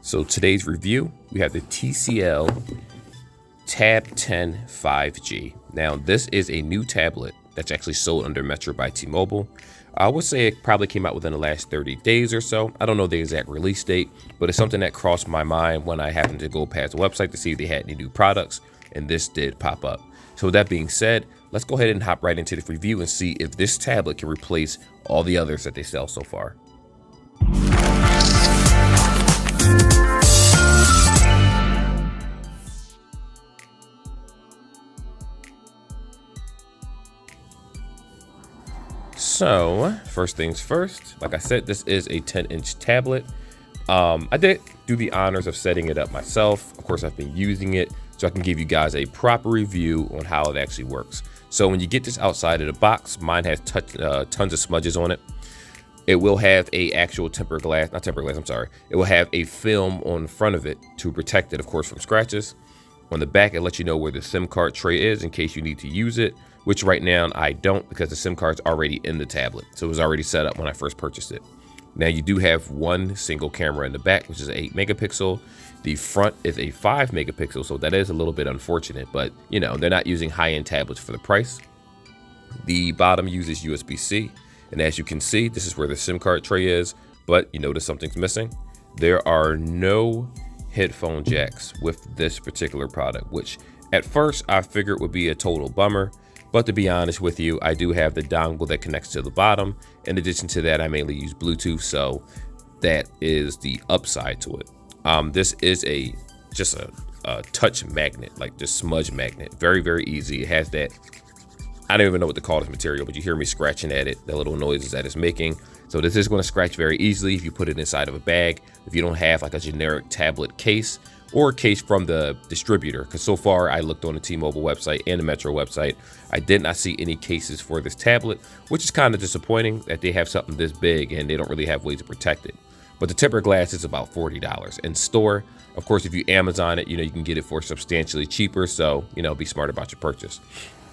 So today's review, we have the TCL TAB 10 5G. Now this is a new tablet that's actually sold under Metro by T-Mobile. I would say it probably came out within the last 30 days or so. I don't know the exact release date, but it's something that crossed my mind when I happened to go past the website to see if they had any new products, and this did pop up. So with that being said, let's go ahead and hop right into the review and see if this tablet can replace all the others that they sell so far. So first things first, like I said, this is a 10-inch tablet. I did do the honors of setting it up myself. Of course, I've been using it so I can give you guys a proper review on how it actually works. So when you get this outside of the box, mine has tons of smudges on it. It will have a actual it will have a film on the front of it to protect it, of course, from scratches. On the back, it lets you know where the SIM card tray is in case you need to use it, which right now I don't because the SIM card's already in the tablet. So it was already set up when I first purchased it. Now you do have one single camera in the back, which is 8 megapixel. The front is a 5 megapixel, so that is a little bit unfortunate, but you know, they're not using high-end tablets for the price. The bottom uses USB-C, and as you can see, this is where the SIM card tray is, but you notice something's missing. There are no headphone jacks with this particular product, which at first I figured would be a total bummer. But to be honest with you, I do have the dongle that connects to the bottom. In addition to that, I mainly use Bluetooth, so that is the upside to it. This is just a touch magnet, like just smudge magnet. Very, very easy. It has that, I don't even know what to call this material, but you hear me scratching at it, the little noises that it's making. So this is going to scratch very easily if you put it inside of a bag, if you don't have like a generic tablet case or a case from the distributor, because so far I looked on the T-Mobile website and the Metro website, I did not see any cases for this tablet, which is kind of disappointing that they have something this big and they don't really have ways to protect it. But the tempered glass is about $40 in store. Of course, if you Amazon it, you can get it for substantially cheaper. So, be smart about your purchase.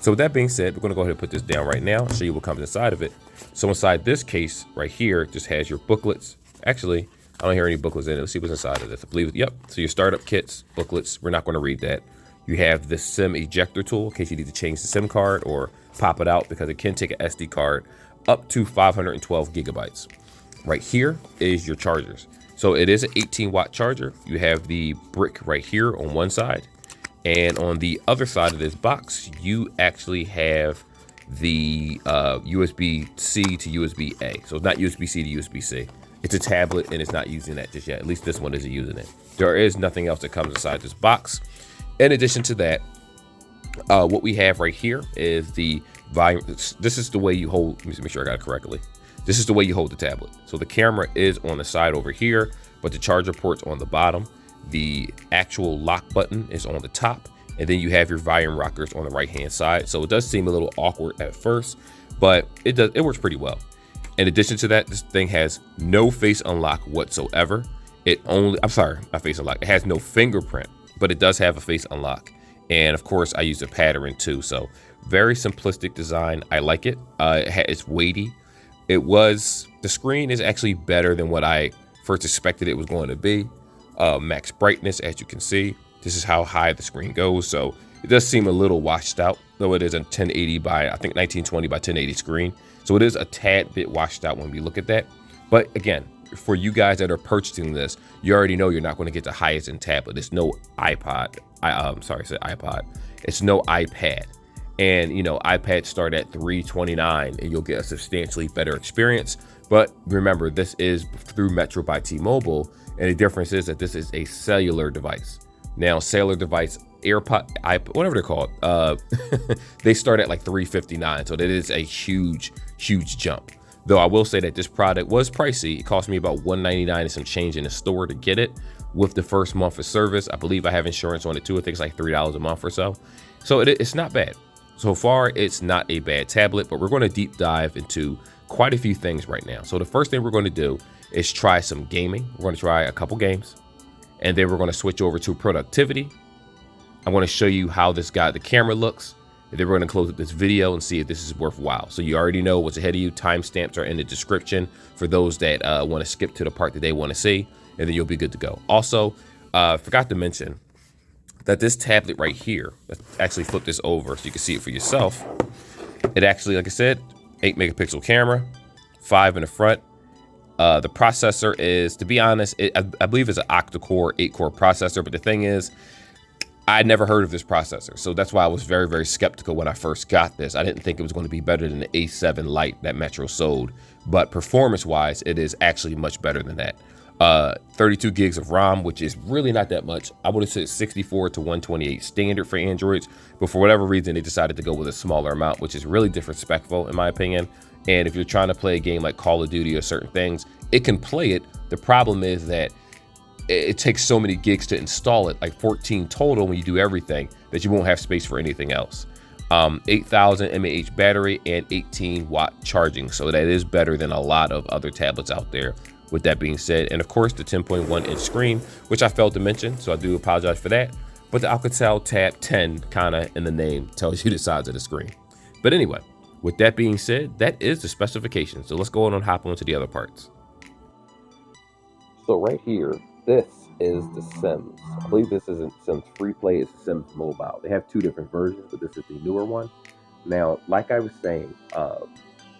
So with that being said, we're going to go ahead and put this down right now and show you what comes inside of it. So inside this case right here, just has your booklets. Actually, I don't hear any booklets in it. Let's see what's inside of this. I believe, yep. So your startup kits, booklets. We're not going to read that. You have this SIM ejector tool in case you need to change the SIM card or pop it out, because it can take an SD card up to 512 gigabytes. Right here is your chargers. So it is an 18-watt charger. You have the brick right here on one side. And on the other side of this box, you actually have the USB-C to USB-A. So it's not USB-C to USB-C. It's a tablet and it's not using that just yet. At least this one isn't using it. There is nothing else that comes inside this box. In addition to that, what we have right here is the volume. This is the way you hold, let me make sure I got it correctly. This is the way you hold the tablet. So the camera is on the side over here, but the charger port's on the bottom. The actual lock button is on the top. And then you have your volume rockers on the right-hand side. So it does seem a little awkward at first, but it works pretty well. In addition to that, this thing has no face unlock whatsoever. It has no fingerprint, but it does have a face unlock. And of course, I use a pattern too. So very simplistic design. I like it. It's weighty. The screen is actually better than what I first expected it was going to be. Max brightness, as you can see, this is how high the screen goes. So it does seem a little washed out, though it is a 1080 by, I think 1920 by 1080 screen. So it is a tad bit washed out when we look at that. But again, for you guys that are purchasing this, you already know you're not going to get the highest end tablet. It's no iPod. It's no iPad. And iPads start at $329 and you'll get a substantially better experience. But remember, this is through Metro by T-Mobile, and the difference is that this is a cellular device. Now, cellular device, AirPod, iPod, whatever they're called, they start at like $359. So that is a huge jump. Though I will say that this product was pricey. It cost me about $199 and some change in the store to get it with the first month of service. I believe I have insurance on it too. I think it's like $3 a month or so. So it's not bad. So far, it's not a bad tablet, but we're going to deep dive into quite a few things right now. So the first thing we're going to do is try some gaming. We're going to try a couple games, and then we're going to switch over to productivity. I'm going to show you how the camera looks, and then we're going to close up this video and see if this is worthwhile. So you already know what's ahead of you. Timestamps are in the description for those that want to skip to the part that they want to see. and then you'll be good to go. Also, forgot to mention that this tablet right here, let's actually flip this over so you can see it for yourself. It actually, like I said, 8-megapixel camera, 5 in the front. The processor is, to be honest, I believe it's an octa-core, 8-core processor. But the thing is, I'd never heard of this processor. So that's why I was very, very skeptical when I first got this. I didn't think it was going to be better than the A7 Lite that Metro sold. But performance-wise, it is actually much better than that. 32 gigs of RAM, which is really not that much. I would have said 64 to 128 standard for Androids, but for whatever reason, they decided to go with a smaller amount, which is really disrespectful in my opinion. And if you're trying to play a game like Call of Duty or certain things, it can play it. The problem is that it takes so many gigs to install it, like 14 total when you do everything, that you won't have space for anything else. 8,000 mAh battery and 18-watt charging, so that is better than a lot of other tablets out there. With that being said, and of course the 10.1-inch screen, which I failed to mention, so I do apologize for that. But the Untitled Tab 10 kind of in the name tells you the size of the screen. But anyway, with that being said, that is the specification. So let's go on and hop on to the other parts. So right here, this is the Sims. I believe this isn't Sims Free Play, it's Sims Mobile. They have two different versions, but this is the newer one. Now, like I was saying,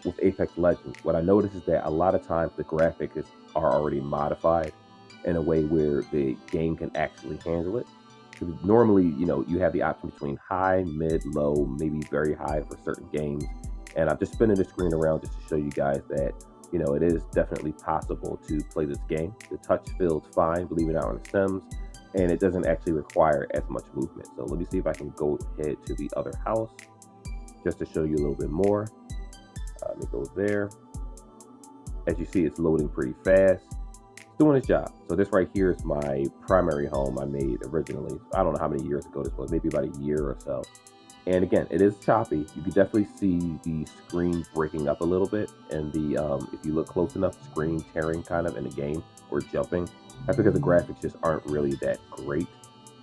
with Apex Legends, what I noticed is that a lot of times the graphics are already modified in a way where the game can actually handle it. Because normally, you know, you have the option between high, mid, low, maybe very high for certain games. And I'm just spinning the screen around just to show you guys that, you know, it is definitely possible to play this game. The touch feels fine, believe it or not, on the Sims, and it doesn't actually require as much movement. So let me see if I can go ahead to the other house just to show you a little bit more. Let me go there. As you see, it's loading pretty fast. It's doing its job. So this right here is my primary home I made originally. I don't know how many years ago this was, maybe about a year or so. And again, it is choppy. You can definitely see the screen breaking up a little bit. And the if you look close enough, screen tearing kind of in the game or jumping. That's because the graphics just aren't really that great.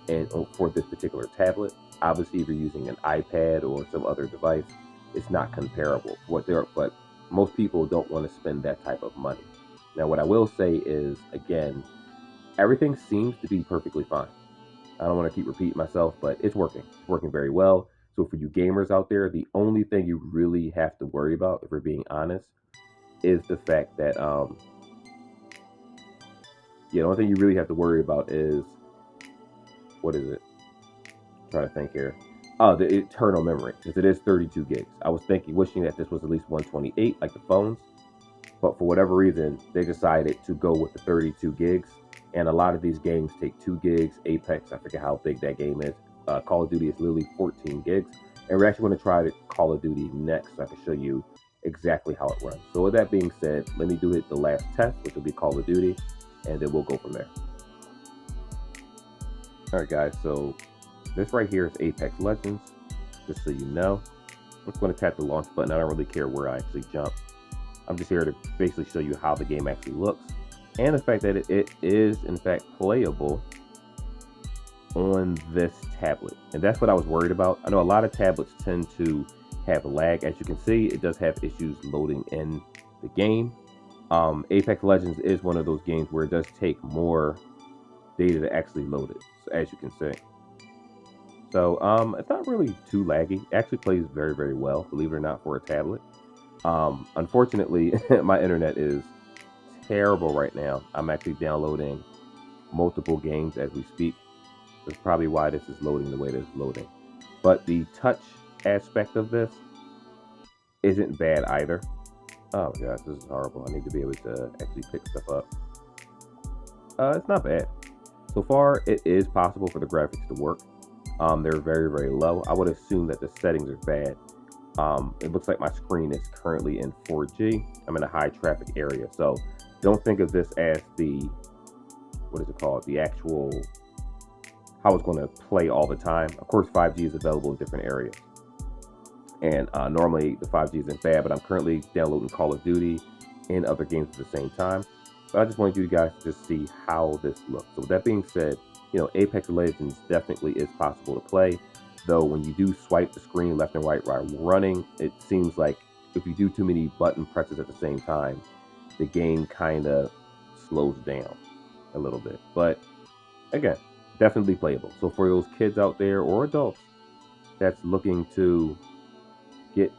And for this particular tablet, obviously if you're using an iPad or some other device, it's not comparable. But most people don't want to spend that type of money. Now, what I will say is, again, everything seems to be perfectly fine. I don't want to keep repeating myself, but it's working. It's working very well. So for you gamers out there, the only thing you really have to worry about, if we're being honest, is the fact that, the only thing you really have to worry about is, what is it? I'm trying to think here. Oh, the internal memory, because it is 32 gigs. I was wishing that this was at least 128, like the phones. But for whatever reason, they decided to go with the 32 gigs. And a lot of these games take 2 gigs. Apex, I forget how big that game is. Call of Duty is literally 14 gigs. And we're actually going to try Call of Duty next, so I can show you exactly how it runs. So with that being said, let me do the last test, which will be Call of Duty, and then we'll go from there. All right, guys, so this right here is Apex Legends, just so you know. I'm just going to tap the launch button. I don't really care where I actually jump. I'm just here to basically show you how the game actually looks, and the fact that it is, in fact, playable on this tablet. And that's what I was worried about. I know a lot of tablets tend to have lag. As you can see, it does have issues loading in the game. Apex Legends is one of those games where it does take more data to actually load it, so as you can see. So it's not really too laggy. It actually plays very, very well, believe it or not, for a tablet. Unfortunately, my internet is terrible right now. I'm actually downloading multiple games as we speak. That's probably why this is loading the way this is loading. But the touch aspect of this isn't bad either. Oh my gosh, this is horrible. I need to be able to actually pick stuff up. It's not bad. So far, it is possible for the graphics to work. They're very, very low. I would assume that the settings are bad. It looks like my screen is currently in 4G. I'm in a high traffic area. So don't think of this as the, what is it called? The actual, how it's going to play all the time. Of course, 5G is available in different areas. And normally the 5G isn't bad, but I'm currently downloading Call of Duty and other games at the same time. But I just wanted you guys to just see how this looks. So with that being said, you know, Apex Legends definitely is possible to play. Though when you do swipe the screen left and right while running, it seems like if you do too many button presses at the same time, the game kind of slows down. a little bit. But again, definitely playable. So for those kids out there or adults that's looking to get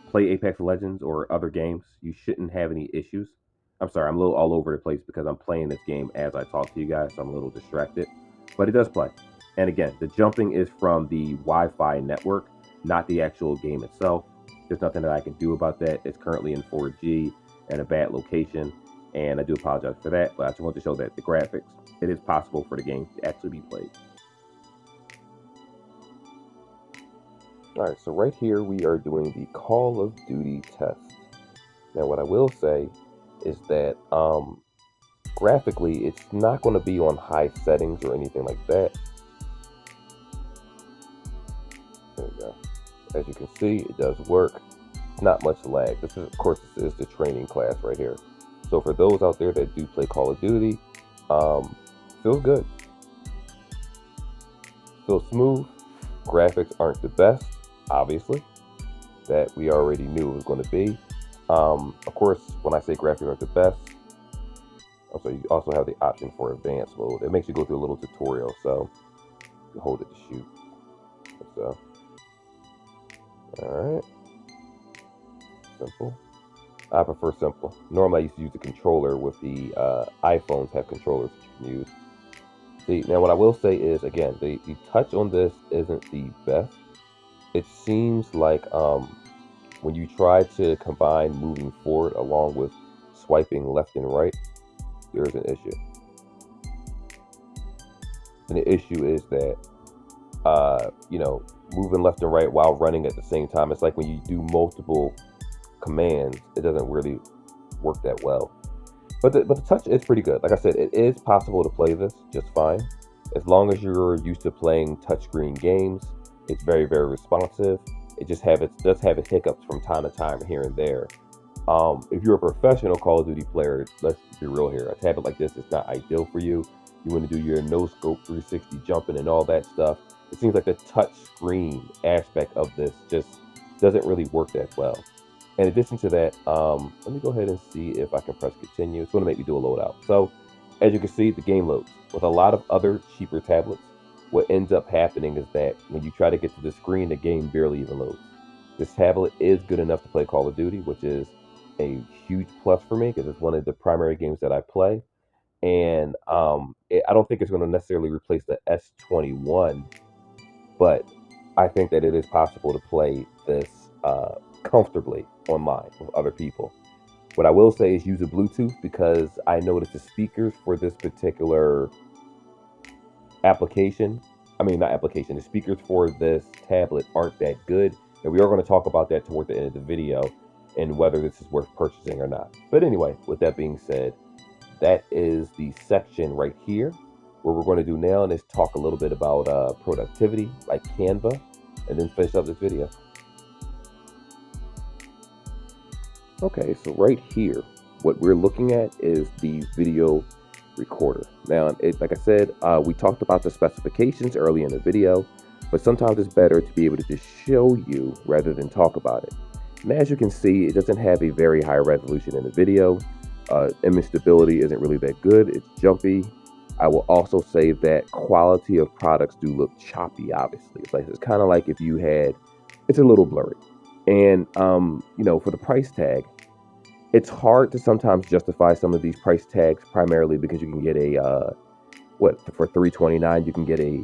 play Apex Legends or other games, you shouldn't have any issues. I'm sorry, I'm a little all over the place because I'm playing this game as I talk to you guys, so I'm a little distracted. But it does play. And again, the jumping is from the Wi-Fi network, not the actual game itself. There's nothing that I can do about that. It's currently in 4G and a bad location, and I do apologize for that. But I just want to show that the graphics, it is possible for the game to actually be played. All right, so right here we are doing the Call of Duty test. Now, what I will say is that graphically, it's not going to be on high settings or anything like that. There we go. As you can see, it does work. Not much lag. This is, of course, this is the training class right here. So for those out there that do play Call of Duty, feels good. Feels smooth. Graphics aren't the best, obviously. That we already knew it was going to be. Of course, when I say graphics aren't the best, also you also have the option for advanced mode. It makes you go through a little tutorial, so you hold it to shoot. So, all right, simple. I prefer simple. Normally, I used to use the controller with the iPhones have controllers that you can use. See, now what I will say is, again, the touch on this isn't the best. It seems like when you try to combine moving forward along with swiping left and right, there's an issue. And the issue is that, moving left and right while running at the same time, it's like when you do multiple commands, it doesn't really work that well. But the touch is pretty good. Like I said, it is possible to play this just fine. As long as you're used to playing touchscreen games, it's very, very responsive. It just does have its hiccups from time to time here and there. If you're a professional Call of Duty player, let's be real here. A tablet like this is not ideal for you. You want to do your no-scope 360 jumping and all that stuff. It seems like the touch screen aspect of this just doesn't really work that well. In addition to that, let me go ahead and see if I can press continue. It's going to make me do a loadout. So, as you can see, the game loads. With a lot of other cheaper tablets, what ends up happening is that when you try to get to the screen, the game barely even loads. This tablet is good enough to play Call of Duty, which is a huge plus for me because it's one of the primary games that I play. And I don't think it's going to necessarily replace the S21, but I think that it is possible to play this comfortably online with other people. What I will say is use a Bluetooth because I noticed the speakers for this particular application, the speakers for this tablet aren't that good. And we are going to talk about that toward the end of the video and whether this is worth purchasing or not. But anyway, with that being said, that is the section right here. What we're going to do now is talk a little bit about productivity, like Canva, and then finish up this video. Okay, so right here, what we're looking at is the video recorder. Now, like I said, we talked about the specifications early in the video, but sometimes it's better to be able to just show you rather than talk about it. And as you can see, it doesn't have a very high resolution in the video. Image stability isn't really that good. It's jumpy. I will also say that quality of products do look choppy, obviously. It's kind of like if you had, it's a little blurry. And, for the price tag, it's hard to sometimes justify some of these price tags, primarily because you can get for $329, you can get a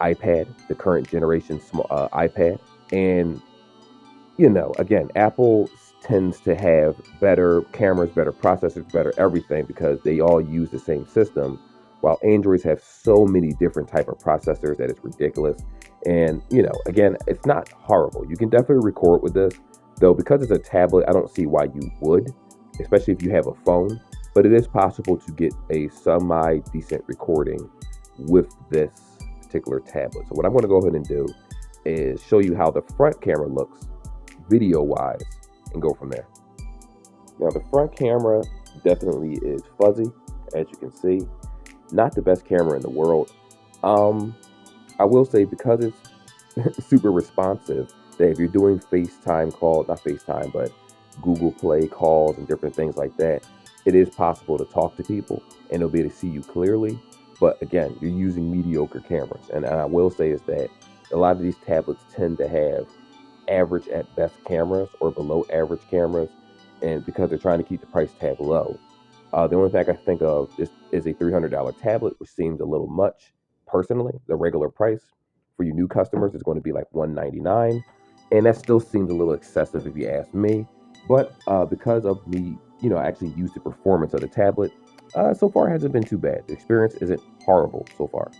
iPad, the current generation iPad. And, again, Apple tends to have better cameras, better processors, better everything because they all use the same system, while Androids have so many different type of processors that it's ridiculous. And, again, it's not horrible. You can definitely record with this, though, because it's a tablet, I don't see why you would, especially if you have a phone. But it is possible to get a semi-decent recording with this particular tablet. So what I'm going to go ahead and do is show you how the front camera looks video-wise and go from there. Now, the front camera definitely is fuzzy, as you can see. Not the best camera in the world. I will say, because it's super responsive, that if you're doing FaceTime calls, not FaceTime, but Google Play calls and different things like that, it is possible to talk to people and they'll be able to see you clearly. But again, you're using mediocre cameras. And I will say is that a lot of these tablets tend to have average at best cameras or below average cameras. And because they're trying to keep the price tag low, the only thing I can think of is a $300 tablet, which seems a little much personally. The regular price for you new customers is going to be like $199, and that still seems a little excessive if you ask me. But because of me, I actually used the performance of the tablet. So far, it hasn't been too bad. The experience isn't horrible so far.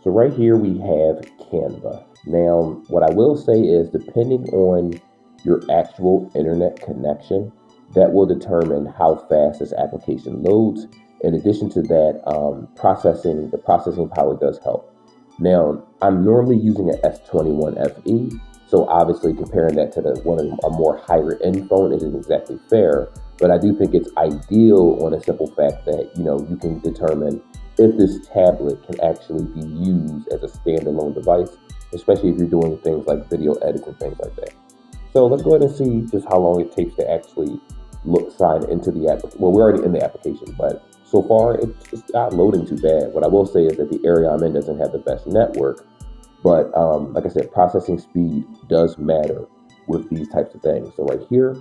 So right here we have Canva. Now, what I will say is depending on your actual internet connection, that will determine how fast this application loads. In addition to that, the processing power does help. Now, I'm normally using an S21 FE, so obviously comparing that to a more higher end phone isn't exactly fair, but I do think it's ideal on a simple fact that, you can determine if this tablet can actually be used as a standalone device, especially if you're doing things like video edits and things like that. So let's go ahead and see just how long it takes to actually sign into the application. Well, we're already in the application, but so far it's not loading too bad. What I will say is that the area I'm in doesn't have the best network, but like I said, processing speed does matter with these types of things. So right here,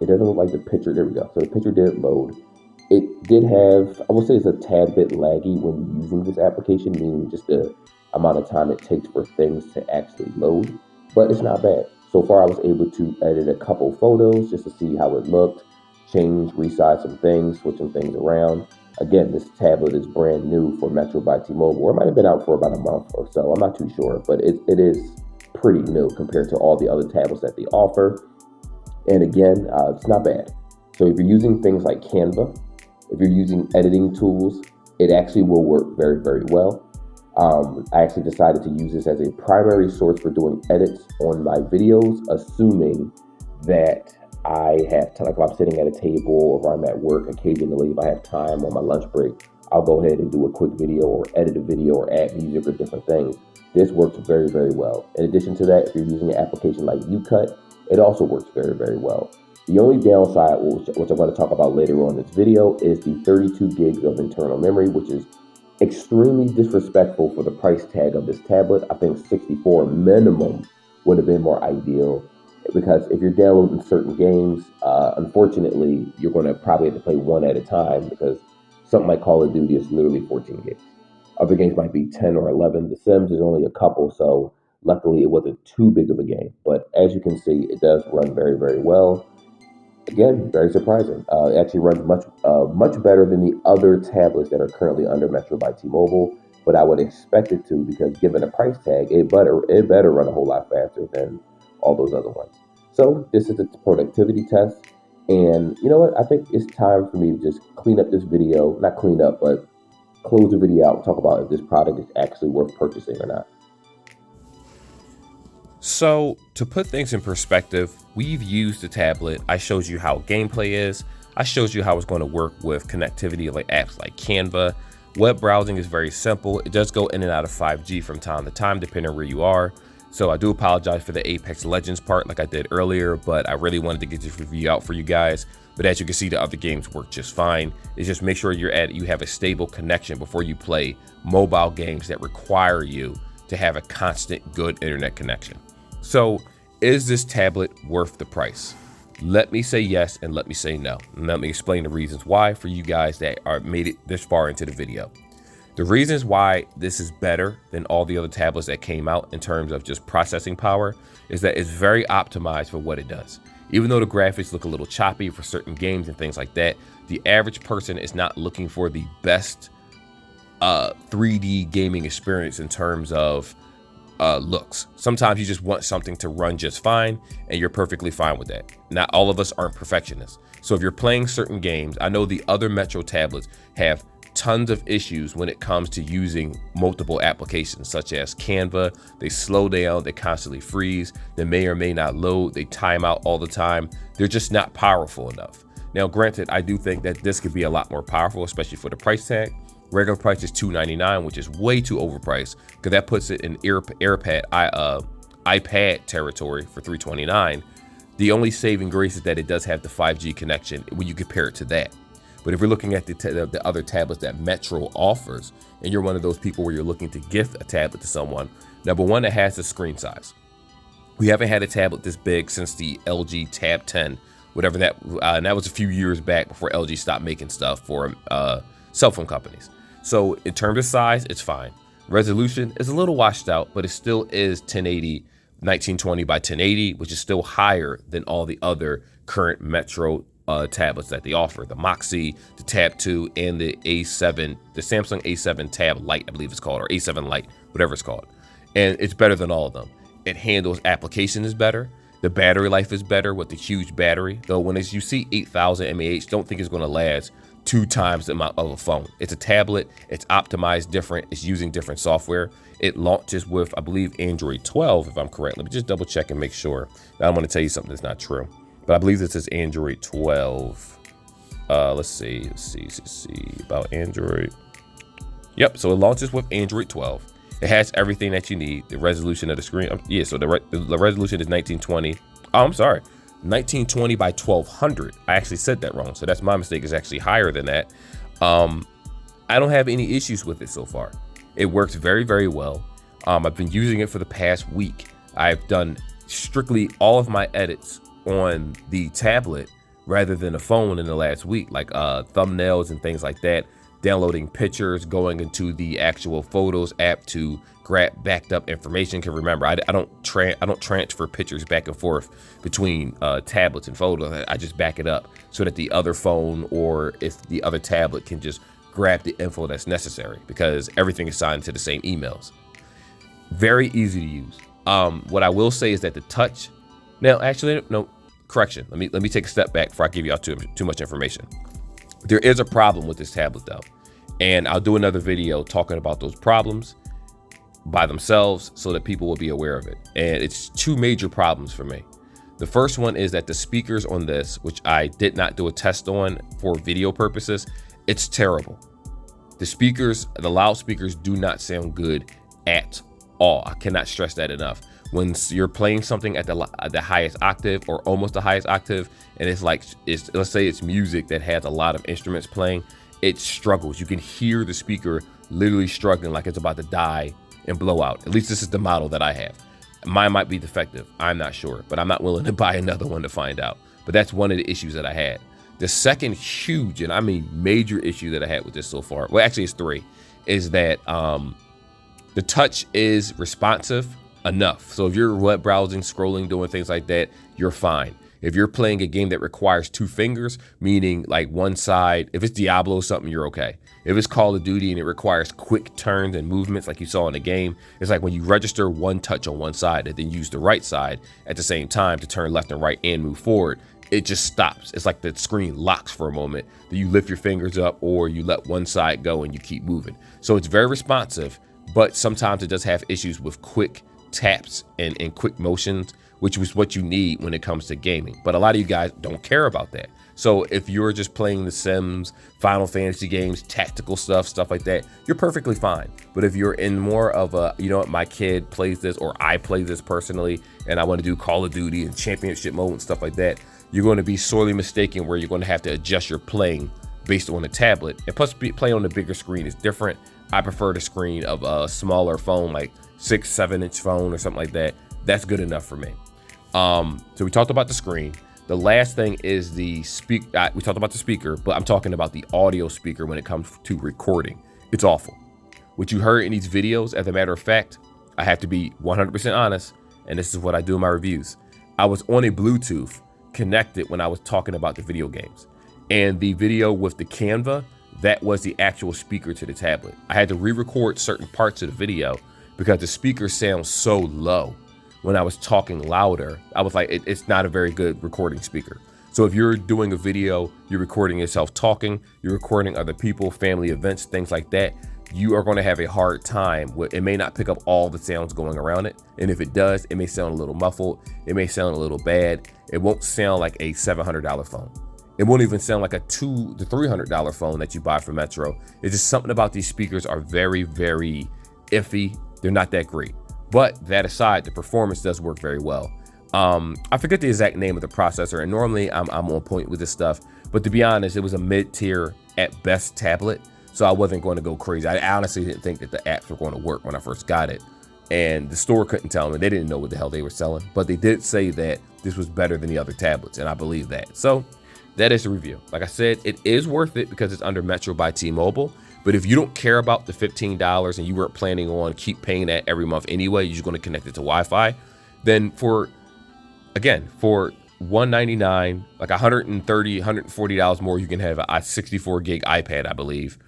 it doesn't look like the picture. There we go. So the picture did load. It did have, I would say it's a tad bit laggy when using this application, meaning just the amount of time it takes for things to actually load, but it's not bad. So far, I was able to edit a couple photos just to see how it looked, change, resize some things, switch some things around. Again, this tablet is brand new for Metro by T-Mobile, or it might have been out for about a month or so. I'm not too sure, but it is pretty new compared to all the other tablets that they offer. And again, it's not bad. So if you're using things like Canva, if you're using editing tools, it actually will work very, very well. I actually decided to use this as a primary source for doing edits on my videos, assuming that I have time, like if I'm sitting at a table or if I'm at work occasionally, if I have time on my lunch break, I'll go ahead and do a quick video or edit a video or add music or different things. This works very, very well. In addition to that, if you're using an application like UCut, it also works very, very well. The only downside, which I'm going to talk about later on in this video, is the 32 gigs of internal memory, which is extremely disrespectful for the price tag of this tablet. I think 64 minimum would have been more ideal, because if you're downloading certain games, unfortunately, you're going to probably have to play one at a time, because something like Call of Duty is literally 14 gigs. Other games might be 10 or 11. The Sims is only a couple, so luckily it wasn't too big of a game. But as you can see, it does run very, very well. Again, very surprising. It actually runs much better than the other tablets that are currently under Metro by T-Mobile, but I would expect it to, because given the price tag, it better run a whole lot faster than all those other ones. So this is a productivity test, and you know what? I think it's time for me to just clean up this video. Not clean up, but close the video out and talk about if this product is actually worth purchasing or not. So to put things in perspective, we've used the tablet. I showed you how gameplay is. I showed you how it's going to work with connectivity like apps like Canva. Web browsing is very simple. It does go in and out of 5G from time to time, depending on where you are. So I do apologize for the Apex Legends part like I did earlier, but I really wanted to get this review out for you guys. But as you can see, the other games work just fine. It's just make sure you have a stable connection before you play mobile games that require you to have a constant good internet connection. So is this tablet worth the price? Let me say yes and let me say no. And let me explain the reasons why for you guys that are made it this far into the video. The reasons why this is better than all the other tablets that came out in terms of just processing power is that it's very optimized for what it does. Even though the graphics look a little choppy for certain games and things like that, the average person is not looking for the best 3D gaming experience in terms of looks. Sometimes you just want something to run just fine, and you're perfectly fine with that. Not all of us aren't perfectionists. So if you're playing certain games, I know the other Metro tablets have tons of issues when it comes to using multiple applications, such as Canva. They slow down, they constantly freeze, they may or may not load, they time out all the time. They're just not powerful enough. Now, granted, I do think that this could be a lot more powerful, especially for the price tag. Regular price is $299, which is way too overpriced, because that puts it in iPad territory for $329. The only saving grace is that it does have the 5G connection when you compare it to that. But if we're looking at the other tablets that Metro offers, and you're one of those people where you're looking to gift a tablet to someone, number one, it has the screen size. We haven't had a tablet this big since the LG Tab 10, whatever that, and that was a few years back before LG stopped making stuff for cell phone companies. So in terms of size, it's fine. Resolution is a little washed out, but it still is 1080, 1920 by 1080, which is still higher than all the other current Metro tablets that they offer. The Moxie, the Tab 2, and the A7, the Samsung A7 Tab Lite, I believe it's called, or A7 Lite, whatever it's called. And it's better than all of them. It handles applications better. The battery life is better with the huge battery, though when you see 8,000 mAh, don't think it's going to last 2 times the amount of a phone. It's a tablet, it's optimized different, it's using different software. It launches with, I believe, Android 12, if I'm correct. Let me just double check and make sure. I don't want to tell you something that's not true, but I believe this is Android 12. Let's see about Android. Yep, so it launches with Android 12. It has everything that you need. The resolution of the screen, yeah, so the resolution is 1920. Oh, I'm sorry, 1920 by 1200. I actually said that wrong, so that's my mistake. It's actually higher than that. I don't have any issues with it so far. It works very, very well. I've been using it for the past week. I've done strictly all of my edits on the tablet rather than a phone in the last week, like thumbnails and things like that, downloading pictures, going into the actual Photos app to grab backed up information. Because remember, I don't transfer pictures back and forth between tablets and photos. I just back it up so that the other phone or if the other tablet can just grab the info that's necessary, because everything is signed to the same emails. Very easy to use. What I will say is that the touch, now actually, no, correction. Let me take a step back before I give you all too much information. There is a problem with this tablet though, and I'll do another video talking about those problems by themselves so that people will be aware of it. And it's 2 major problems for me. The first one is that the speakers on this, which I did not do a test on for video purposes, it's terrible. The speakers, the loudspeakers do not sound good at all. I cannot stress that enough. When you're playing something at the highest octave or almost the highest octave, and let's say it's music that has a lot of instruments playing, it struggles. You can hear the speaker literally struggling like it's about to die and blow out. At least this is the model that I have. Mine might be defective, I'm not sure, but I'm not willing to buy another one to find out. But that's one of the issues that I had. The second huge, and I mean major issue that I had with this so far, well actually it's 3, is that the touch is responsive enough. So if you're web browsing, scrolling, doing things like that, you're fine. If you're playing a game that requires 2 fingers, meaning like one side, if it's Diablo or something, you're okay. If it's Call of Duty and it requires quick turns and movements like you saw in the game, it's like when you register one touch on one side and then use the right side at the same time to turn left and right and move forward, it just stops. It's like the screen locks for a moment. Then you lift your fingers up or you let one side go and you keep moving. So it's very responsive, but sometimes it does have issues with quick taps and quick motions, which was what you need when it comes to gaming. But a lot of you guys don't care about that. So if you're just playing The Sims, Final Fantasy games, tactical stuff like that, you're perfectly fine. But if you're in more of a, you know what, my kid plays this or I play this personally and I want to do Call of Duty and championship mode and stuff like that, you're going to be sorely mistaken where you're going to have to adjust your playing based on the tablet. And plus playing on the bigger screen is different. I prefer the screen of a smaller phone, like 6-7 inch phone or something like that. That's good enough for me. So we talked about the screen. The last thing is the we talked about the speaker, but I'm talking about the audio speaker when it comes to recording. It's awful. What you heard in these videos, as a matter of fact, I have to be 100% honest, and this is what I do in my reviews. I was on a Bluetooth connected when I was talking about the video games, and the video with the Canva, that was the actual speaker to the tablet. I had to re-record certain parts of the video because the speaker sounds so low. When I was talking louder, I was like, it's not a very good recording speaker. So if you're doing a video, you're recording yourself talking, you're recording other people, family events, things like that, you are going to have a hard time. It may not pick up all the sounds going around it. And if it does, it may sound a little muffled. It may sound a little bad. It won't sound like a $700 phone. It won't even sound like a $200 to $300 phone that you buy from Metro. It's just something about these speakers are very, very iffy. They're not that great. But that aside, the performance does work very well. I forget the exact name of the processor, and normally I'm on point with this stuff, but to be honest, it was a mid-tier at best tablet, so I wasn't going to go crazy. I honestly didn't think that the apps were going to work when I first got it, and the store couldn't tell me. They didn't know what the hell they were selling, but they did say that this was better than the other tablets, and I believe that. So that is the review. Like I said, it is worth it because it's under Metro by T-Mobile, but if you don't care about the $15 and you weren't planning on keep paying that every month anyway, you're just going to connect it to Wi-Fi, then for $199, like $130, $140 more, you can have a 64 gig iPad, I believe.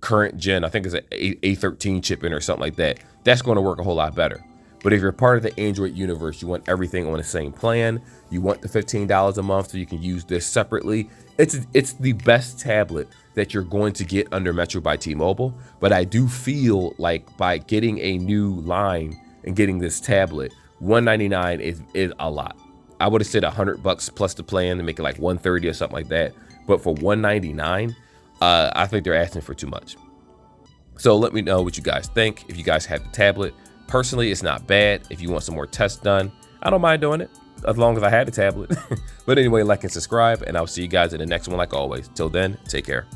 Current gen, I think it's an A13 chip in or something like that. That's going to work a whole lot better. But if you're part of the Android universe, you want everything on the same plan. You want the $15 a month so you can use this separately. It's the best tablet that you're going to get under Metro by T-Mobile. But I do feel like by getting a new line and getting this tablet, $199 is a lot. I would have said $100 plus the plan to make it like $130 or something like that. But for $199, I think they're asking for too much. So let me know what you guys think. If you guys have the tablet, personally, it's not bad. If you want some more tests done, I don't mind doing it as long as I had a tablet. But anyway, like and subscribe, and I'll see you guys in the next one like always. Till then, take care.